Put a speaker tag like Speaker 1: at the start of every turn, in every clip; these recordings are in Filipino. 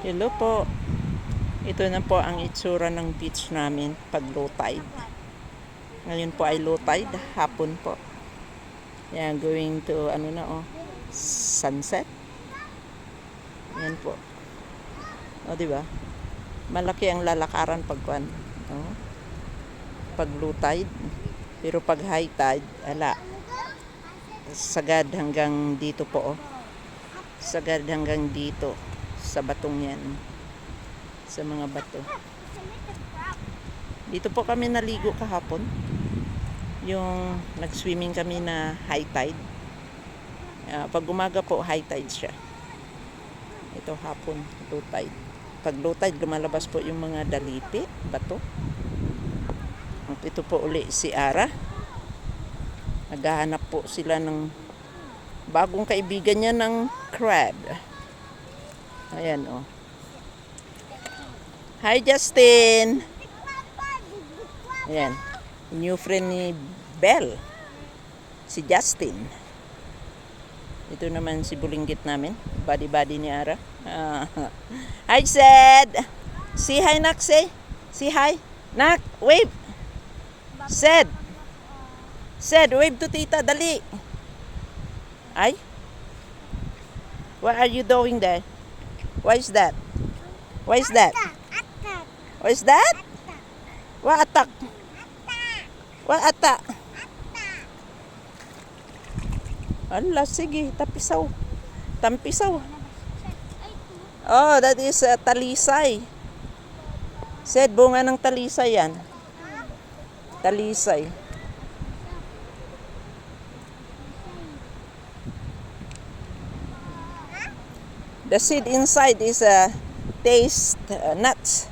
Speaker 1: Hello po. Ito na po ang itsura ng beach namin pag low tide. Ngayon po ay low tide, hapon po. Yan, going to sunset. Yan po. O, di ba? Malaki ang lalakaran pag pag low tide. Pero pag high tide, sagad hanggang dito po. Sagad hanggang dito sa batong yan, sa mga bato. Dito po kami naligo kahapon, yung nag-swimming kami na high tide. Pag umaga po high tide siya, ito hapon low tide. Pag low tide lumalabas po yung mga dalipi, bato. Ito po uli si Ara, naghahanap po sila ng bagong kaibigan niya ng crab. Ayan, oh. Hi, Justin! Ayan. New friend ni Belle. Si Justin. Ito naman si bulinggit namin. Buddy-buddy ni Ara. Hi, Sed! Say hi, Nak. Say hi. Nak, wave! Sed! Sed, wave to tita. Dali! Ay? What are you doing there? What is that? What is that? What is that? What attack? What attack? Ala, sige, tapisaw. Tampisaw. Oh, that is talisay. Said, bunga ng talisay yan. Talisay. The seed inside is taste nuts.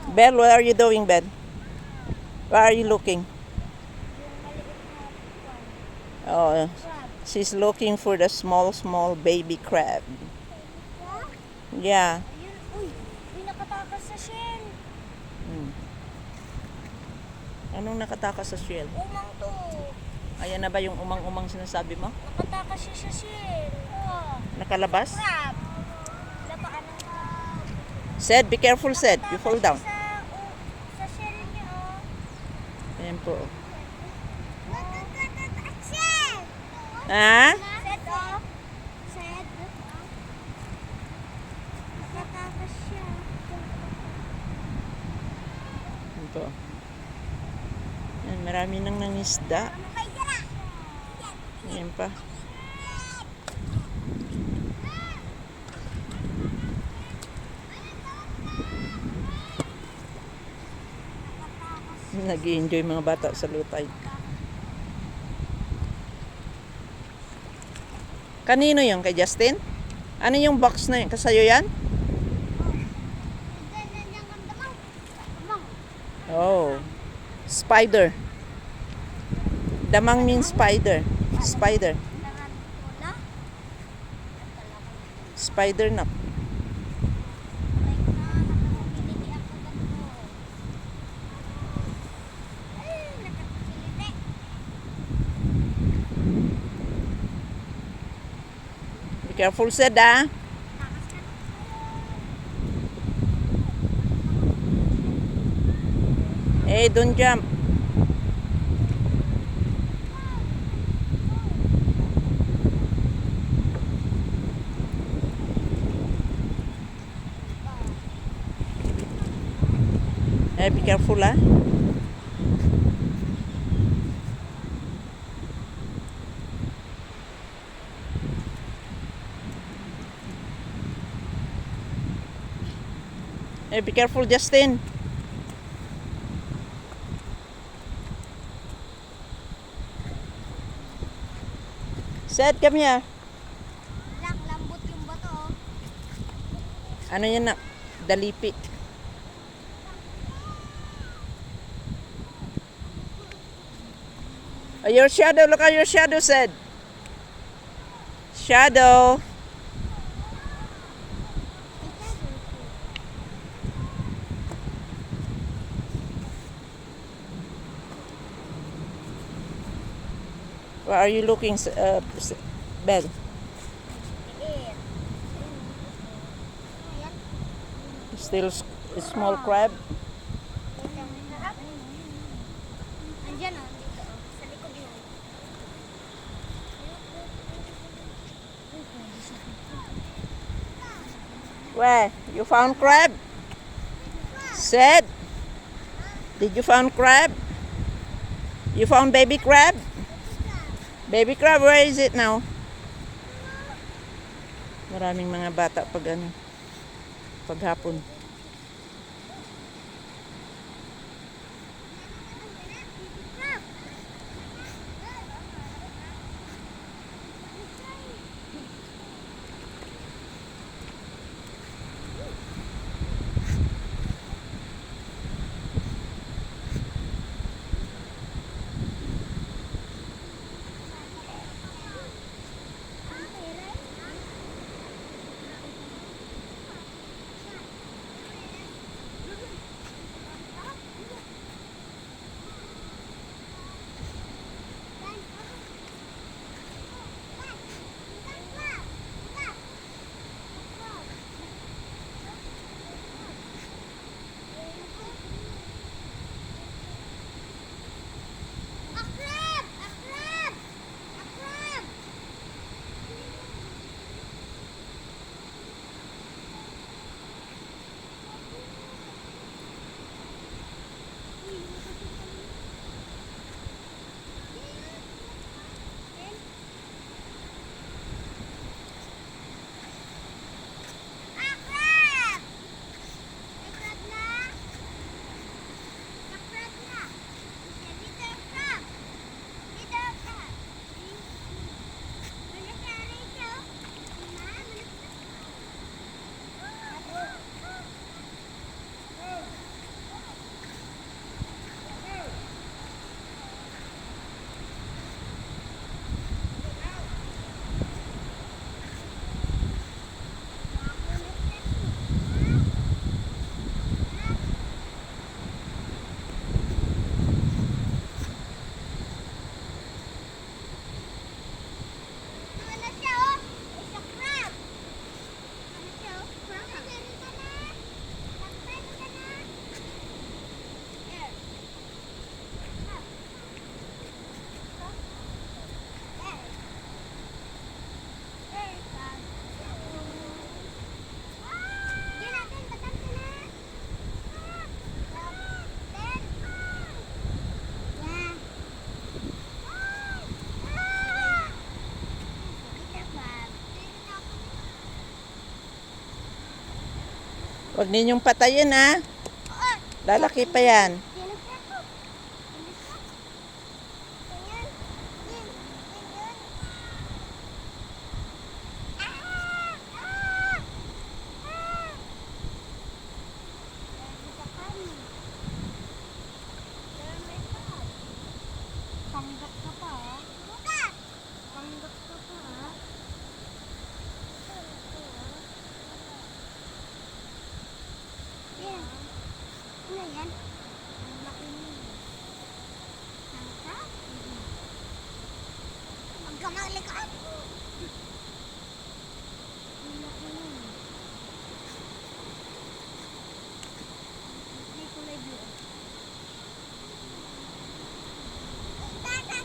Speaker 1: Belle, what are you doing, Belle? Where are you looking? Oh, she's looking for the small baby crab. Yeah.
Speaker 2: Uy, may nakatakas sa shell.
Speaker 1: Anong nakatakas sa shell?
Speaker 2: Umang to.
Speaker 1: Ayan na ba yung umang-umang sinasabi mo?
Speaker 2: Nakatakas siya sa shell. Oh.
Speaker 1: Nakalabas?
Speaker 2: Crab. Lapaan ng
Speaker 1: Said, be careful, Said. You fall down.
Speaker 2: Sa shell niya, oh.
Speaker 1: Ayan po.
Speaker 2: Nakatakas shell.
Speaker 1: Ha?
Speaker 2: Set, oh. Set. Nakatakas siya.
Speaker 1: Ayan po. Ayan, marami nang nangisda. Ayan pa. Nag-i-enjoy mga bata sa low tide. Kanino yun? Kay Justin? Ano yung box na yun? Kasayo yan? Oh. Spider. Damang means spider. Spider. Spider na. Be careful, Sed, ah. Hey, don't jump. Hey, be careful, ah. Hey, be careful, Justin. Sed, come here.
Speaker 2: Lambot yung bato, oh.
Speaker 1: Ano yan na? Dalipi. Oh, your shadow. Look at your shadow, Sed. Shadow. Where are you looking? Bell.
Speaker 2: Liit. Ayan.
Speaker 1: Still small crab.
Speaker 2: Andyan o, dito o. Sa likod mo.
Speaker 1: Where? You found crab? Said? Did you found crab? You found baby crab? Baby crab, where is it now? Maraming mga bata paghapon.
Speaker 2: A crab! A crab! A crab! A crab! May crab na? May crab na. Little crab. Little crab. Malaki na ito. Malaki. Ano siya, oh? It's a crab. Ano siya, oh? Crab. Nagpapay ka na. Nagpapay ka na. There. Crab. There. There, crab. Yan natin, batas ka na. There. Yeah.
Speaker 1: Huwag ninyong patayin ha. Lalaki pa yan.
Speaker 2: Panggap ka pa, ah. Panggap ka pa, ah. Yan. Ano yan? Ang laki niya. Tangka? Huwag ka maglikod. Ang laki niya. May kulay blue. Tata!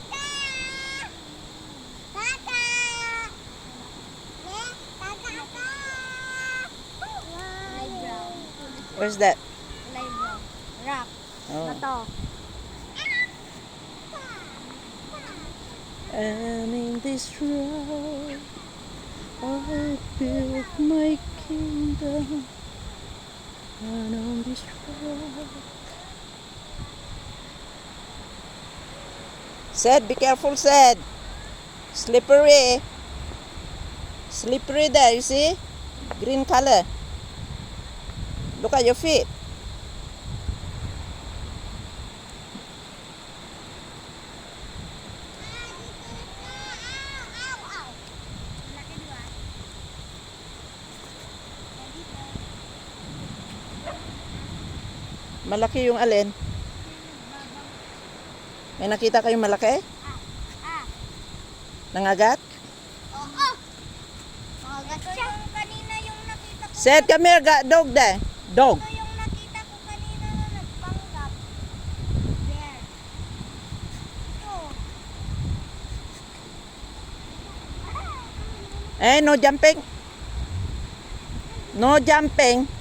Speaker 2: Tata! Yeah, tata! Kulay brown.
Speaker 1: Where's that?
Speaker 2: Kulay brown. Rock.
Speaker 1: Oh.
Speaker 2: Ito.
Speaker 1: And in this road, I built my kingdom. And on this road. Said, be careful, said. Slippery. Slippery there, you see? Green color. Look at your feet.
Speaker 2: Laki dua.
Speaker 1: Malaki yung alin? May nakita kayong malaki?
Speaker 2: Ah.
Speaker 1: Nangagat?
Speaker 2: Oo. Oo. Makagat siya. Yung kanina yung nakita ko.
Speaker 1: Seth, come here, dog there. Dog.
Speaker 2: Ito yung nakita ko kanina na nagpanggap. There. Ito.
Speaker 1: Eh, no jumping. No jumping.